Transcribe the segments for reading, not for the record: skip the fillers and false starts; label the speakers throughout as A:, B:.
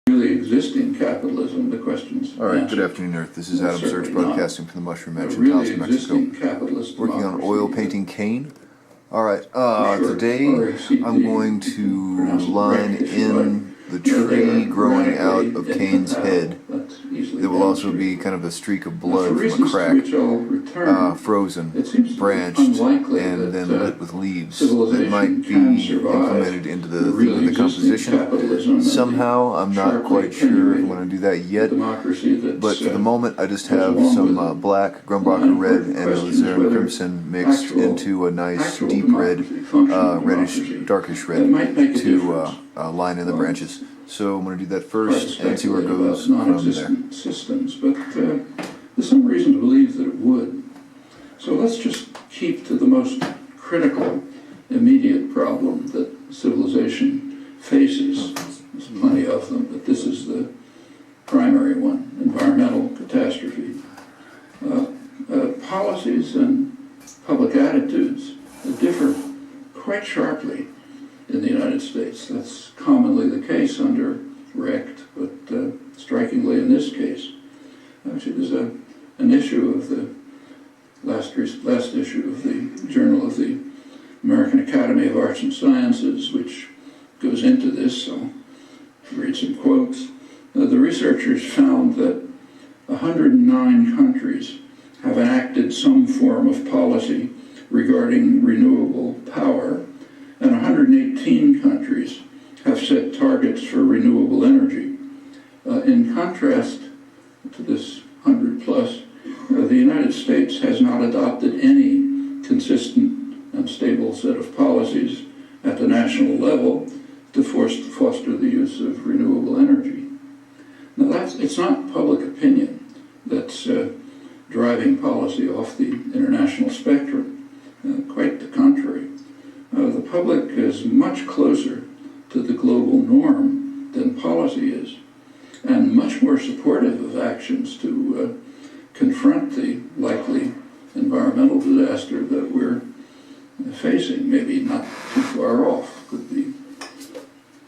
A: really existing capitalism, the questions.
B: All right, good afternoon, Earth. This is Adam Sturch broadcasting from the Mushroom Mansion in Taos, Mexico. Working on oil painting Cain. All right, today I'm going to line in the tree growing out of Cain's head. There will also be kind of a streak of blood from a crack, frozen, branched, and then lit with leaves that might be implemented into the composition. Somehow, I'm not quite sure if I'm going to do that yet, but for the moment I just have some black, Grumbacher red, and alizarin crimson mixed into a nice deep red, reddish, darkish red to line in the branches. So I'm going to do that first and see where it goes from there.
A: Systems, but there's some reason to believe that it would. So let's just keep to the most critical, immediate problem that civilization faces. There's plenty of them, but this is the primary one: environmental catastrophe. Policies and public attitudes differ quite sharply in the United States. That's commonly the case under RECT, but strikingly in this case. Actually, there's an issue of the last issue of the Journal of the American Academy of Arts and Sciences, which goes into this, so I'll read some quotes. The researchers found that 109 countries have enacted some form of policy regarding renewable power, and 118 countries have set targets for renewable energy. In contrast to this 100 plus, the United States has not adopted any consistent and stable set of policies at the national level to foster the use of renewable energy. Now it's not public opinion that's driving policy off the international spectrum, quite the contrary. The public is much closer to the global norm than policy is, and much more supportive of actions to confront the likely environmental disaster that we're facing, maybe not too far off, could be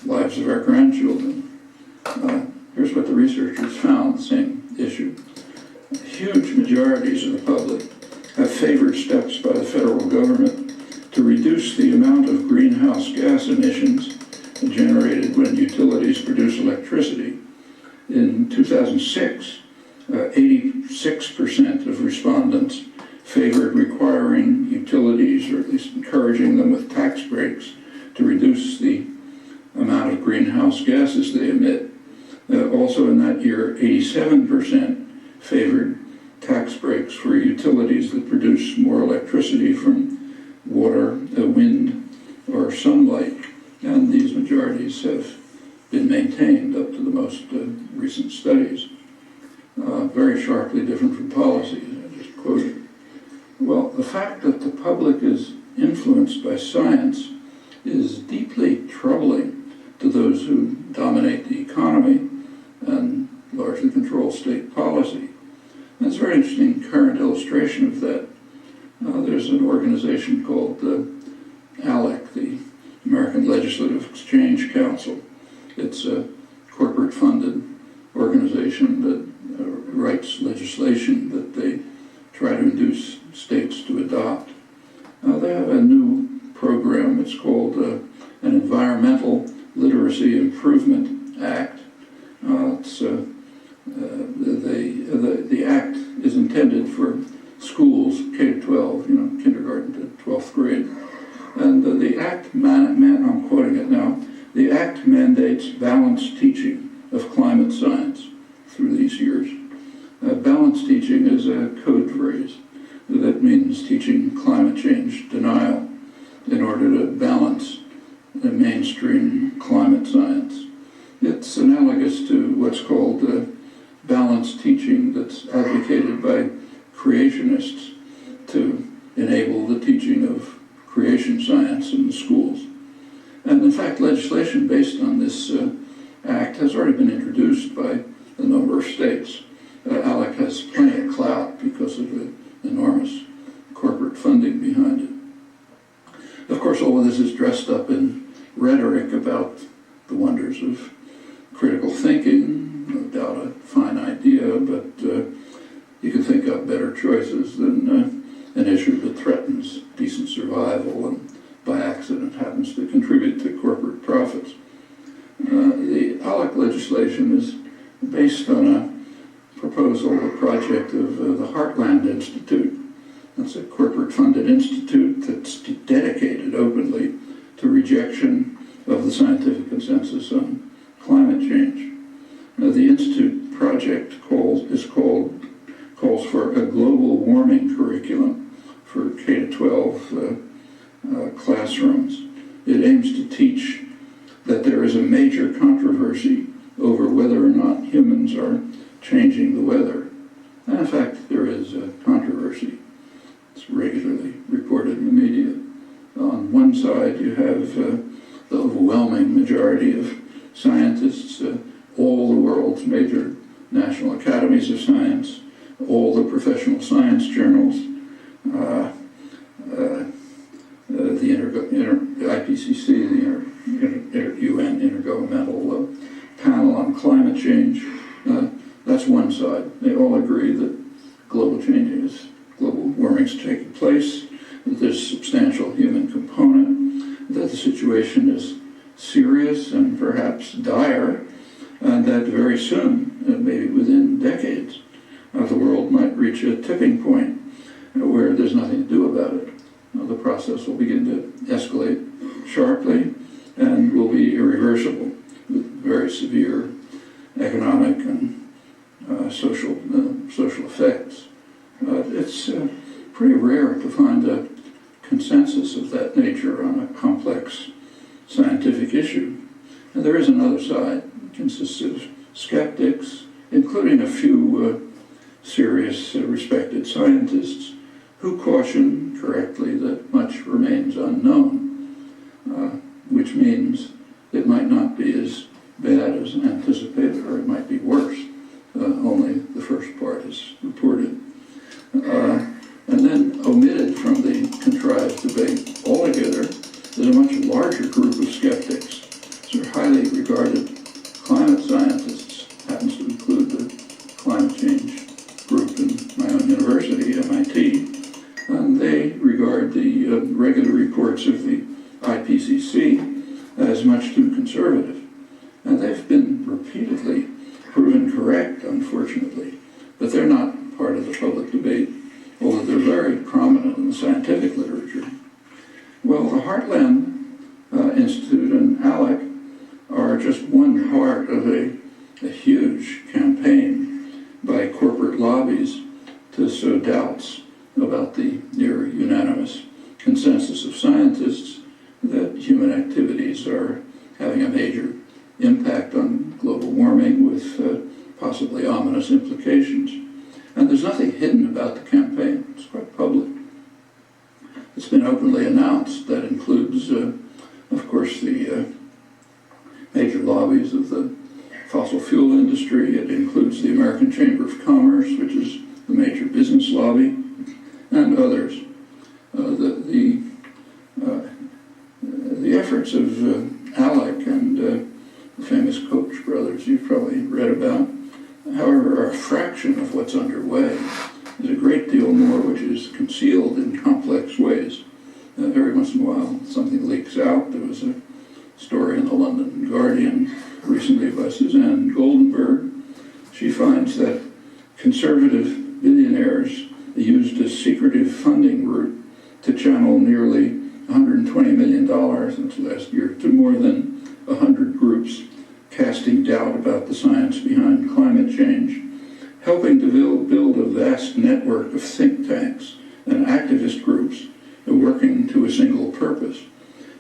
A: lives of our grandchildren. Here's what the researchers found, same issue. Huge majorities of the public have favored steps by the federal government to reduce the amount of greenhouse gas emissions generated when utilities produce electricity. In 2006, 86% of respondents favored requiring utilities, or at least encouraging them with tax breaks, to reduce the amount of greenhouse gases they emit. Also in that year, 87% favored tax breaks for utilities that produce more electricity from water, wind, or sunlight. And these majorities have been maintained up to the most recent studies. Very sharply different from policies, I just quoted. Well, the fact that the public is influenced by science is deeply troubling to those who dominate the economy and largely control state policy. That's a very interesting current illustration of that. There's an organization called ALEC, the American Legislative Exchange Council. It's a corporate-funded organization that writes legislation that they try to induce states to adopt. They have a new program. It's called an Environmental Literacy Improvement Act. The act is intended for schools K-12, kindergarten to 12th grade. And the act, I'm quoting it now, the act mandates balanced teaching of climate science through these years. Balanced teaching is a code phrase that means teaching climate change denial in order to balance the mainstream climate science. It's analogous to what's called balanced teaching that's advocated by creationists to enable the teaching of creation science in the schools. And in fact, legislation based on this act has already been introduced by a number of states. ALEC has plenty of clout because of the enormous corporate funding behind it. Of course, all of this is dressed up in rhetoric about the wonders of critical thinking, no doubt a fine idea, but you can think up better choices than an issue that threatens decent survival and by accident happens to contribute to corporate profits. The ALEC legislation is based on a proposal, a project of the Heartland Institute. That's a corporate-funded institute that's dedicated openly to rejection of the scientific consensus on climate change. The institute project calls for a global warming curriculum for K-12 classrooms. It aims to teach that there is a major controversy over whether or not humans are changing the weather. And in fact, there is a controversy. It's regularly reported in the media. On one side, you have the overwhelming majority of scientists, all the world's major national academies of science, all the professional science journals, the IPCC, the UN Intergovernmental Panel on Climate Change. That's one side. They all agree that global warming is taking place, that there's substantial human component, that the situation is serious and perhaps dire, and that very soon, maybe within decades, the world might reach a tipping point where there's nothing to do about it. The process will begin to escalate sharply and will be irreversible with very severe economic and social effects. It's pretty rare to find a consensus of that nature on a complex scientific issue. And there is another side. It consists of skeptics, including a few serious, respected scientists, who caution correctly that much remains unknown, which means it might not be as bad as anticipated, or it might be worse. Only the first part is reported. And then omitted from the contrived debate altogether is a much larger group of skeptics. These are highly regarded climate scientists, happens to include the climate change group in my own university, MIT, and they regard the regular reports of the IPCC as much too conservative. And they've been repeatedly proven correct, unfortunately, but they're not part of the public debate, although they're very prominent in the scientific literature. Well, the Heartland Institute and ALEC are just one part of a huge campaign by corporate lobbies to sow doubts about the near unanimous consensus of scientists that human activities are having a major impact on global warming with possibly ominous implications. And there's nothing hidden about the campaign. It's quite public. It's been openly announced. That includes, of course, the major lobbies of the fossil fuel industry. It includes the American Chamber of Commerce, which is the major business lobby, and others. The efforts of ALEC and the famous Koch brothers you've probably read about, however, are a fraction of what's underway. There's a great deal more which is concealed in complex ways. Every once in a while, something leaks out. There was a story in the London Guardian recently by Suzanne Goldenberg. She finds that conservative billionaires used a secretive funding route to channel nearly $120 million since last year to more than 100 groups casting doubt about the science behind climate change, helping to build a vast network of think tanks and activist groups working to a single purpose,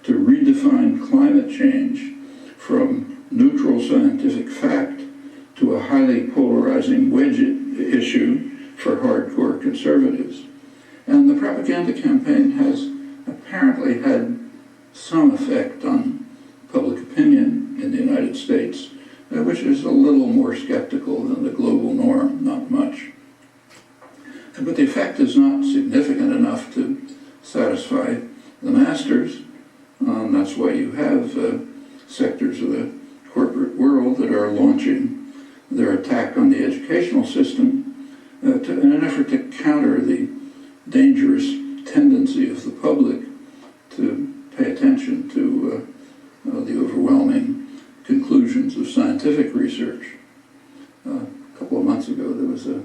A: to redefine climate change from neutral scientific fact to a highly polarizing wedge issue for hardcore conservatives. And the propaganda campaign has apparently had some effect on public opinion in the United States, which is a little more skeptical than the global norm, not much. But the effect is not significant enough to satisfy the masters. That's why you have sectors of the corporate world that are launching their attack on the educational system in an effort to counter the dangerous tendency of the public to pay attention to the overwhelming conclusions of scientific research. A couple of months ago, there was a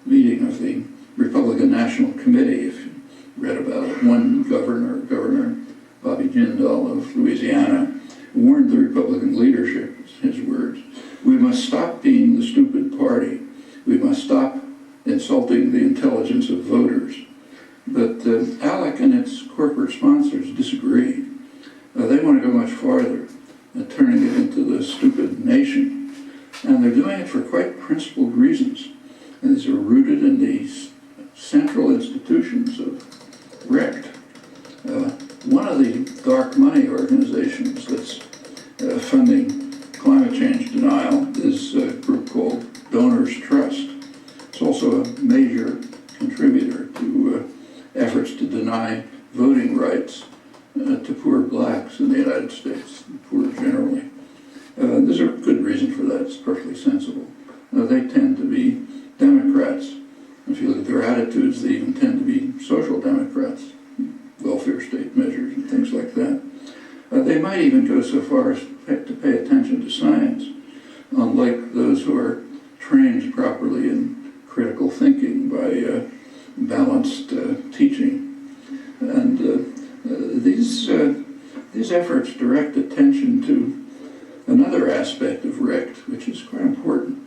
A: meeting of the Republican National Committee. If you read about it, one Governor Bobby Jindal of Louisiana, warned the Republican leadership, his words, "We must stop being the stupid party. We must stop insulting the intelligence of voters." But ALEC and its corporate sponsors disagree. They want to go much farther, turning it into the stupid nation. And they're doing it for quite principled reasons. And these are rooted in these central institutions of RECT. One of the dark money organizations that's funding climate change denial is a group called Donors Trust. It's also a major contributor to efforts to deny voting rights to poor blacks in the United States, poor generally. There's a good reason for that. It's perfectly sensible. They tend to be Democrats. If you look at their attitudes, they even tend to be social democrats, welfare state measures and things like that. They might even go so far as to pay attention to science, unlike those who are trained properly in critical thinking by balanced teaching. And these efforts direct attention to another aspect of RECT, which is quite important.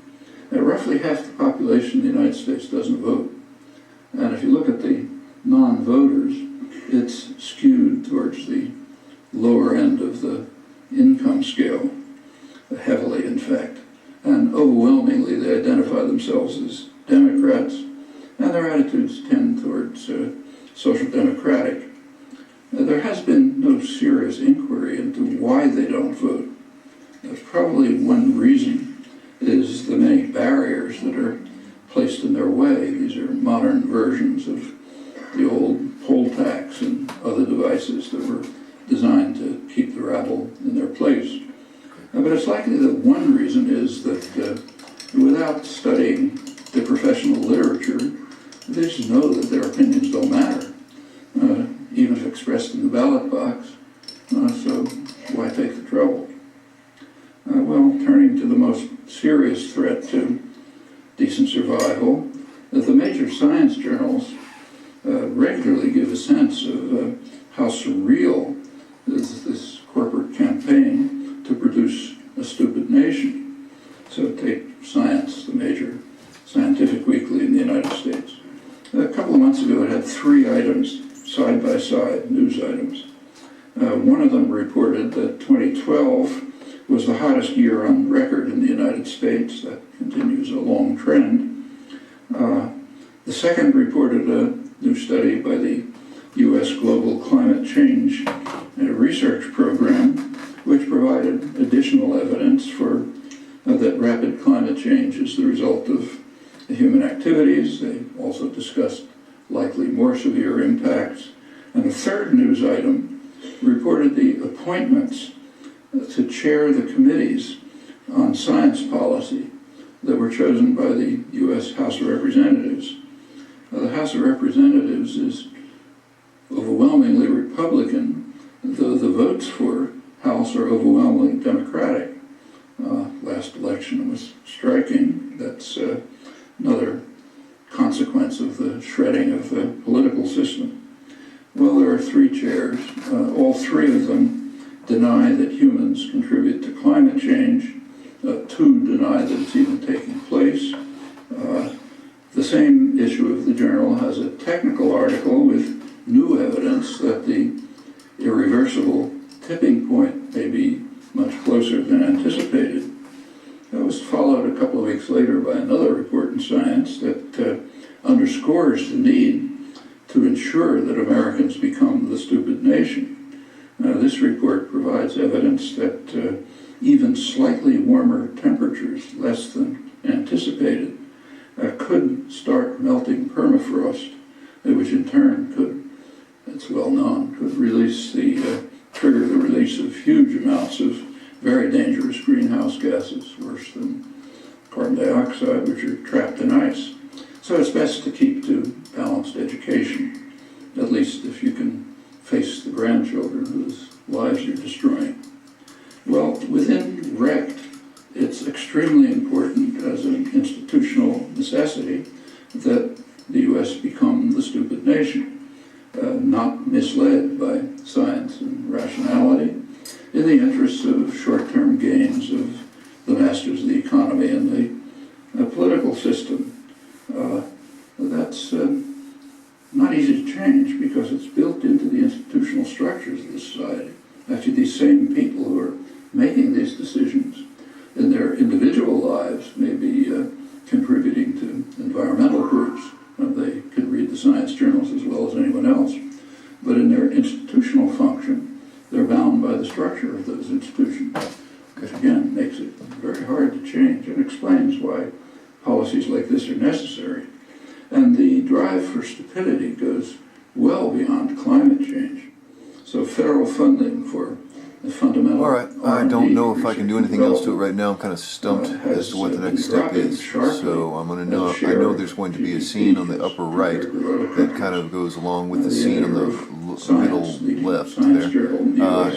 A: Roughly half the population in the United States doesn't vote. And if you look at the non-voters, it's skewed towards the lower end of the income scale, heavily in fact. And overwhelmingly they identify themselves as Democrats, and their attitudes tend towards social democratic. There has been no serious inquiry into why they don't vote. Probably one reason is the many barriers that are placed in their way. These are modern versions of the old poll tax and other devices that were designed to keep the rabble in their place. But it's likely that one reason is that without studying the professional literature, they just know that their opinions don't matter, even if expressed in the ballot box. So why take the trouble? Well, turning to the most serious threat to decent survival, the major science journals regularly give a sense of how surreal is this corporate campaign to produce a stupid nation. So take Science, the major scientific weekly in the United States. A couple of months ago, it had 3 items, side by side, news items. One of them reported that 2012 was the hottest year on record in the United States. That continues a long trend. The second reported a new study by the U.S. Global Climate Change Research Program, which provided additional evidence for that rapid climate change is the result of human activities. They also discussed likely more severe impacts. And the third news item reported the appointments to chair the committees on science policy that were chosen by the U.S. House of Representatives. The House of Representatives is overwhelmingly Republican, though the votes for House are overwhelmingly Democratic. Last election was striking. That's another consequence of the shredding of the political system. Well, there are 3 chairs. All 3 of them deny that humans contribute to climate change. 2 deny that it's even taking place. The same issue of the journal has a technical article with new evidence that the irreversible tipping point may be much closer than anticipated. That was followed a couple of weeks later by another report in Science that underscores the need to ensure that Americans become the stupid nation. This report provides evidence that even slightly warmer temperatures, less than anticipated, could start melting permafrost, which in turn could, it's well known, could trigger the release of huge amounts of very dangerous greenhouse carbon dioxide, which are trapped in ice. So it's best to keep to balanced education, at least if you can face the grandchildren whose lives you're destroying. Well, within RECT, it's extremely important as an institutional necessity that the U.S. become the stupid nation, not misled by science and rationality, in the interests of short-term gains of the masters of the economy and the political system. That's not easy to change because it's built into the institutional structures of the society. Actually, these same people who are making these decisions in their individual lives may be contributing to environmental groups. They can read the science journals as well as anyone else. But in their institutional function, they're bound by the structure of those institutions, which again makes it very hard to change and explains why policies like this are necessary. And the drive for stupidity goes well beyond climate change. So federal funding for the fundamental
B: All right, I don't know if I can do anything else to it right now. I'm kind of stumped as to what the next step is. So I'm going to know, I know there's going to be a scene on the upper right that kind of goes along with the scene on the middle left there.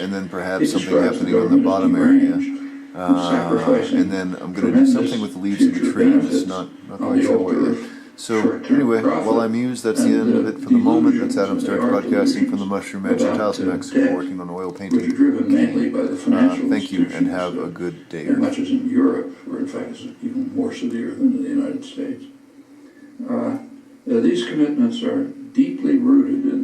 B: And then perhaps something happening on the bottom area. And then I'm going to do something with the leaves of the tree. I'm just not quite sure what yet. So anyway, while I muse, that's the end of it for the moment. That's Adam Sturch broadcasting from the Mushroom Mansion House in Mexico, working on oil painting. Thank you, and have a good day.
A: As much as in Europe, where in fact it's even more severe than in the United States. These commitments are deeply rooted in